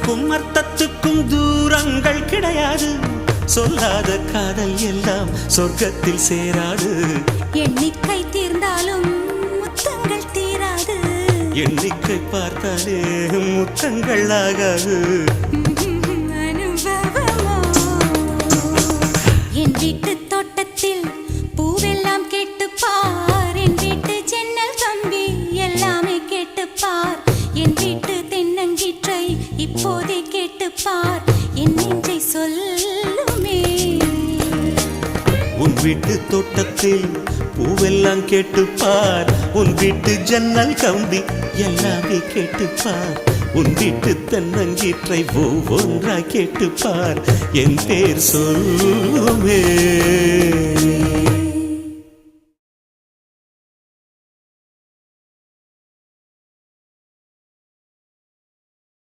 சொல்லுக்கும் அர்த்தத்துக்கும் தூரங்கள் கிடையாது. சொல்லாத காதல் எல்லாம் சொர்க்கத்தில் சேராது. எண்ணிக்கை தீர்ந்தாலும் முத்தங்கள் தீராது. எண்ணிக்கை பார்த்தாலே முத்தங்கள் ஆகாது. என் வீட்டு தோட்டத்தில் பூவெல்லாம் கேட்டுப்பார். என் வீட்டு ஜன்னல் கம்பி எல்லாமே கேட்டுப்பார். என் வீட்டு தென்னங்கீற்றை இப்போதே கேட்டுப்பார். என் நெஞ்சை சொல்லுமே. உன் வீட்டு தோட்டத்தில் பூவெல்லாம் கேட்டுப்பார். உன் வீட்டு ஜன்னல் கம்பி எல்லாமே கேட்டுப்பார். உன் வீட்டு தென்னங்கீற்றை ஒவ்வொன்றா கேட்டுப்பார். என் பேர் சொல்லுமே.